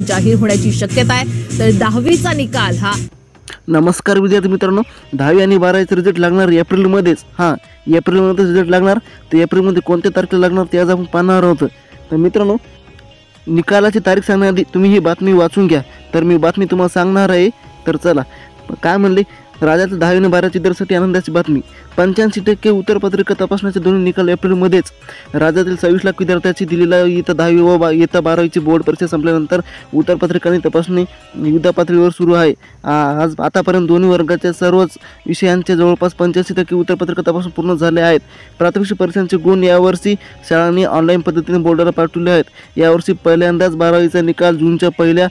जाहीर होण्याची शक्यता आहे। तर 10वीचा निकाल हा नमस्कार विद्यार्थी मित्रांनो, 10वी आणि 12वीचा रिझल्ट लागणार एप्रिलमध्येच। एप्रिलमध्ये रिझल्ट लागणार। तर एप्रिलमध्ये कोणत्या तारखेला लागणार ते आज आपण पाहणार आहोत। तर मित्रांनो, निकालाची तारीख सांगण्याआधी तुम्ही ही बातमी वाचून घ्या। तर मी बातमी तुम्हाला सांगणार आहे। तर चला, काय म्हणले, राज्यातील 10वी आणि 12वी दरसाठी आनंदाची बातमी। 85% उत्तरपत्रिका तपासण्याचे दोन्ही निकाल एप्रिलमध्येच। राज्यातील 26 लाख विद्यार्थ्यांची दिलेला इयत्ता 10वी व इयत्ता 12वीची बोर्ड परीक्षा संपल्यानंतर उत्तरपत्रिकांची तपासणी युद्धपातळीवर सुरू आहे। आज आतापर्यंत दोन्ही वर्गाच्या सर्वच विषयांचे जवळपास 85% उत्तरपत्रिका तपासून पूर्ण झाले आहेत। प्राथमिक परीक्षांचे गुण यावर्षी शाळांनी ऑनलाईन पद्धतीने बोर्डाला पाठवले आहेत। यावर्षी पहिल्यांदाच 12वीचा निकाल जूनच्या पहिल्या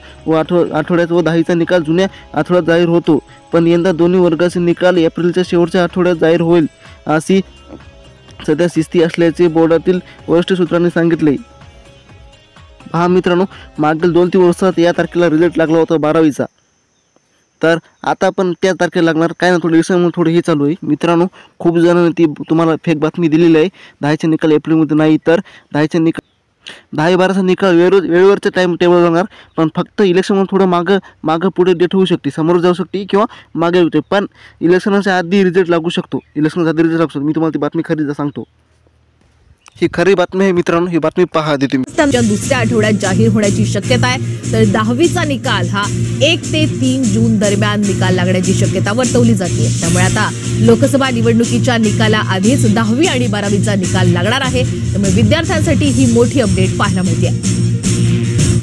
आठवड्यात व 10वीचा निकाल जुन्या आठवड्यात जाहीर होतो। पण यंदा दोन्ही वर्गाचे निकाल एप्रिलच्या शेवटच्या आठवड्यात जाहीर होईल अशी सध्या शिस्ती असल्याचे बोर्डातील वरिष्ठ सूत्रांनी सांगितले। पहा मित्रांनो, मागील 2-3 वर्षात या तारखेला रिझल्ट लागला होता 12वीचा। तर आता पण त्या तारखेला लागणार। काय ना, थोडं इलेक्शन थोडं हे चालू आहे मित्रांनो। खूप जणांनी ती तुम्हाला फेक बातमी दिलेली आहे। 10चे निकाल एप्रिलमध्ये नाही, तर 10चे निकाल 10-12चा निकाल वेळेवरच्या टाइम टेबल लागणार। पण फक्त इलेक्शनमध्ये थोडं मागं पुढे डेट होऊ शकते, समोर जाऊ शकते किंवा मागे होते। पण इलेक्शनच्या आधी रिझल्ट लागू शकतो, इलेक्शनच्या आधी रिझल्ट लागू शकतो। मी तुम्हाला ती बातमी खरी सांगतो, ही खरी बातमी आहे मित्रांनो। ही बातमी पहा आधी तुम्ही। दुसऱ्या आठवड्यात जाहीर होण्याची शक्यता आहे। तर 10वीचा निकाल हा 1 ते 3 जून दरम्यान निकाल लागण्याची शक्यता वर्तवली जाते। त्यामुळे आता लोकसभा निवडणुकीच्या निकालाआधीच 10वी आणि 12वीचा निकाल लागणार आहे। त्यामुळे विद्यार्थ्यांसाठी ही मोठी अपडेट पाहायला मिळते।